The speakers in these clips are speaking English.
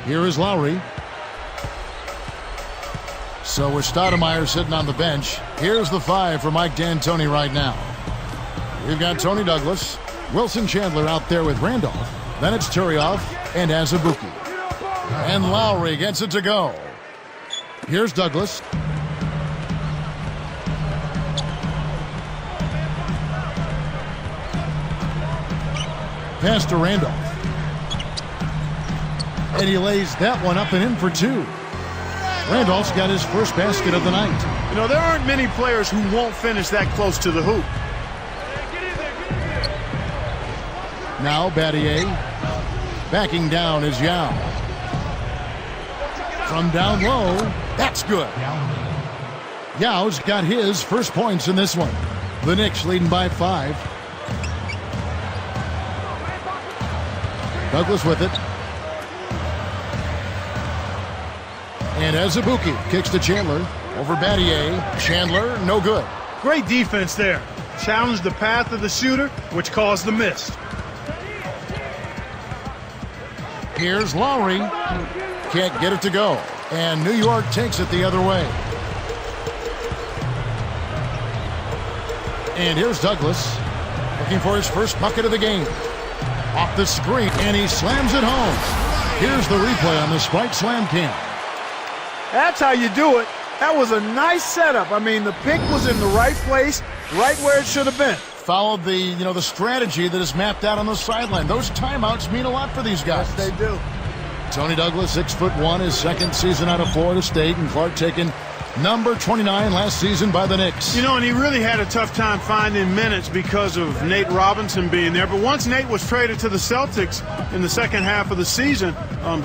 Here is Lowry. So with Stoudemire sitting on the bench, here's the 5 for Mike D'Antoni right now. We've got Tony Douglas, Wilson Chandler out there with Randolph. Then it's Turioff and Azubuike. And Lowry gets it to go. Here's Douglas. Pass to Randolph. And he lays that one up and in for 2. Randolph's got his first basket of the night. You know, there aren't many players who won't finish that close to the hoop. Now Battier. Backing down is Yao. From down low, that's good. Yao's got his first points in this one. The Knicks leading by 5. Douglas with it. And Azubuike kicks to Chandler. Over Battier. Chandler, no good. Great defense there. Challenged the path of the shooter, which caused the miss. Here's Lowry. Can't get it to go. And New York takes it the other way. And here's Douglas. Looking for his first bucket of the game. Off the screen, and he slams it home. Here's the replay on the Spike Slam cam. That's how you do it. That was a nice setup. I mean, the pick was in the right place, right where it should have been. Followed the strategy that is mapped out on the sideline. Those timeouts mean a lot for these guys. Yes, they do. Tony Douglas, 6'1", his second season out of Florida State, and Clark taken number 29 last season by the Knicks. You know, and he really had a tough time finding minutes because of Nate Robinson being there. But once Nate was traded to the Celtics in the second half of the season,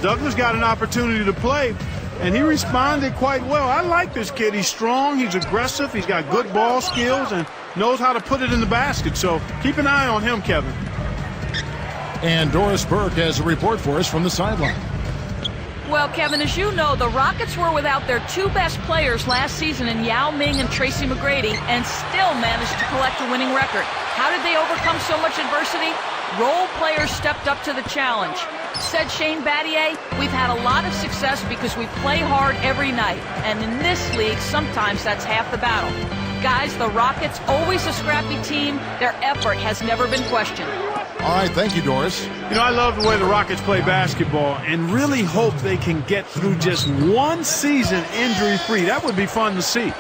Douglas got an opportunity to play, and he responded quite well. I like this kid. He's strong, he's aggressive, he's got good ball skills, and knows how to put it in the basket. So keep an eye on him, Kevin. And Doris Burke has a report for us from the sideline. Well, Kevin, as you know, the Rockets were without their 2 best players last season in Yao Ming and Tracy McGrady and still managed to collect a winning record. How did they overcome so much adversity? Role players stepped up to the challenge. Said Shane Battier, we've had a lot of success because we play hard every night. And in this league, sometimes that's half the battle. Guys, the Rockets, always a scrappy team. Their effort has never been questioned. All right, thank you, Doris. You know, I love the way the Rockets play basketball and really hope they can get through just one season injury-free. That would be fun to see.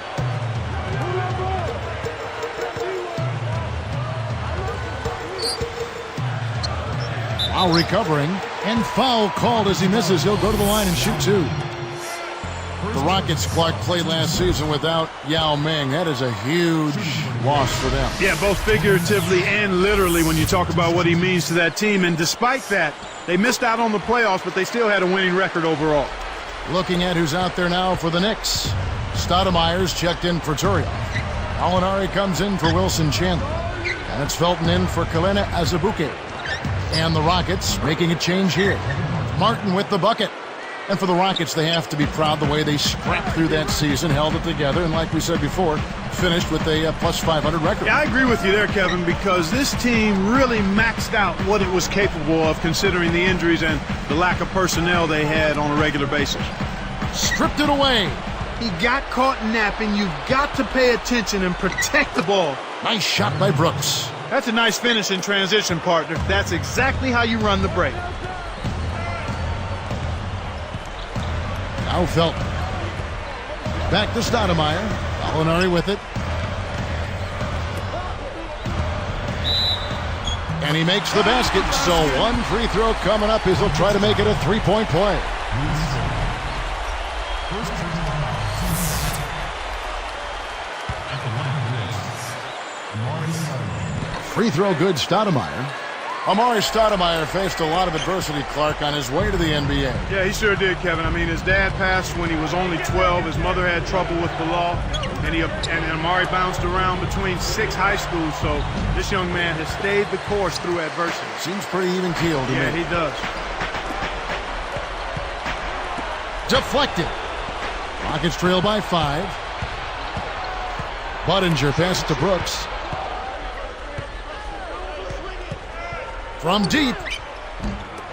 While recovering, and foul called as he misses. He'll go to the line and shoot 2. The Rockets, Clark, played last season without Yao Ming. That is a huge loss for them. Yeah, both figuratively and literally when you talk about what he means to that team. And despite that, they missed out on the playoffs, but they still had a winning record overall. Looking at who's out there now for the Knicks. Stoudemire's checked in for Turioff. Alinari comes in for Wilson Chandler. And it's Felton in for Kalena Azubuike. And the Rockets making a change here. Martin with the bucket. And for the Rockets, they have to be proud the way they scrapped through that season, held it together, and like we said before, finished with a plus 500 record. Yeah, I agree with you there, Kevin, because this team really maxed out what it was capable of considering the injuries and the lack of personnel they had on a regular basis. Stripped it away. He got caught napping. You've got to pay attention and protect the ball. Nice shot by Brooks. That's a nice finish in transition, partner. That's exactly how you run the break. Now Felton. Back to Stoudemire. Alinari with it. And he makes the basket. So one free throw coming up as he'll try to make it a three-point play. Free throw good, Stoudemire. Amari Stoudemire faced a lot of adversity, Clark, on his way to the NBA. Yeah, he sure did, Kevin. I mean, his dad passed when he was only 12. His mother had trouble with the law. And Amari bounced around between 6 high schools. So this young man has stayed the course through adversity. Seems pretty even-keeled to me. Yeah, he does. Deflected. Rockets trail by 5. Budinger passes to Brooks. From deep.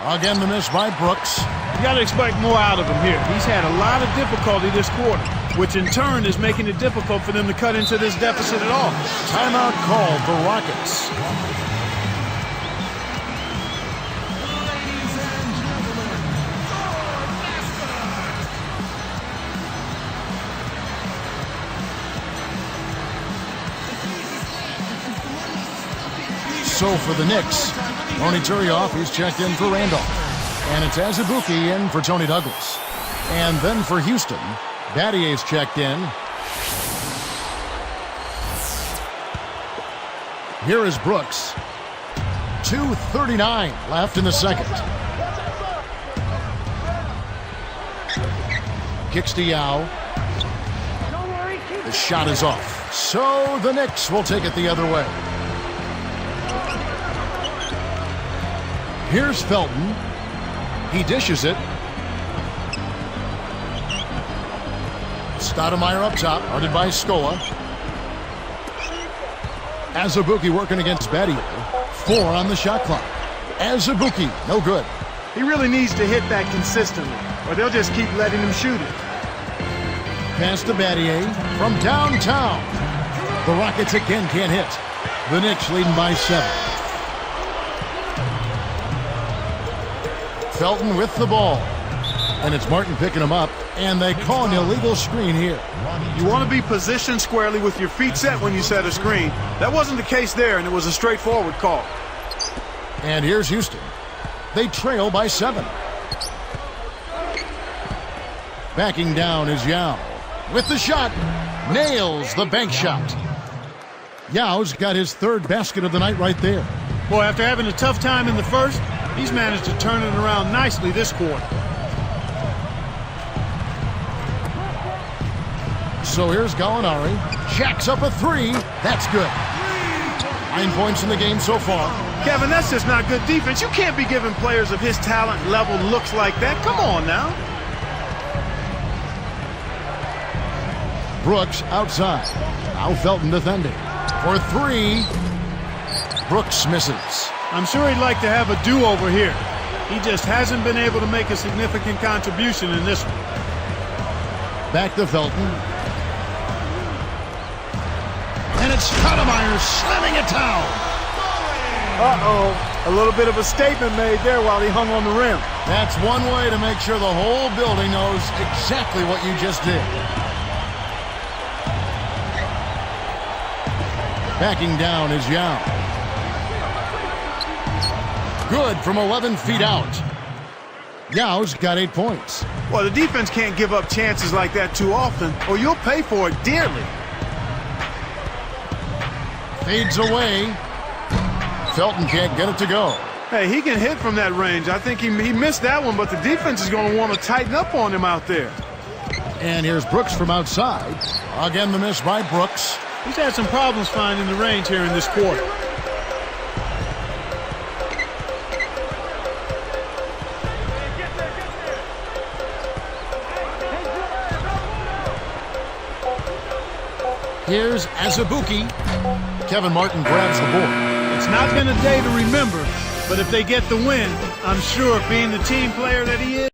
Again, the miss by Brooks. You got to expect more out of him here. He's had a lot of difficulty this quarter, which in turn is making it difficult for them to cut into this deficit at all. Timeout called for Rockets. So for the Knicks, Tony Turioff, he's checked in for Randolph. And it's Azubuike in for Tony Douglas. And then for Houston, Battier's checked in. Here is Brooks. 2:39 left in the second. Kicks to Yao. The shot is off. So the Knicks will take it the other way. Here's Felton. He dishes it. Stoudemire up top, guarded by Scola. Azubuike working against Battier. 4 on the shot clock. Azubuike, no good. He really needs to hit that consistently, or they'll just keep letting him shoot it. Pass to Battier from downtown. The Rockets again can't hit. The Knicks leading by 7. Felton with the ball. And it's Martin picking him up, and they call an illegal screen here. You want to be positioned squarely with your feet set when you set a screen. That wasn't the case there, and it was a straightforward call. And here's Houston. They trail by 7. Backing down is Yao. With the shot, nails the bank shot. Yao's got his 3rd basket of the night right there. Boy, after having a tough time in the first, he's managed to turn it around nicely this quarter. So here's Gallinari. Jacks up a 3. That's good. 9 points in the game so far. Kevin, that's just not good defense. You can't be giving players of his talent level looks like that. Come on now. Brooks outside. Now Felton defending. For 3. Brooks misses. I'm sure he'd like to have a do-over here. He just hasn't been able to make a significant contribution in this one. Back to Felton. And it's Stoudemire slamming it down. Uh-oh. A little bit of a statement made there while he hung on the rim. That's one way to make sure the whole building knows exactly what you just did. Backing down is Yao. Good from 11 feet out. Yao's got 8 points. Well, the defense can't give up chances like that too often, or you'll pay for it dearly. Fades away. Felton can't get it to go. Hey, he can hit from that range. I think he missed that one, but the defense is going to want to tighten up on him out there. And here's Brooks from outside. Again, the miss by Brooks. He's had some problems finding the range here in this quarter. Here's Azubuike. Kevin Martin grabs the board. It's not been a day to remember, but if they get the win, I'm sure being the team player that he is,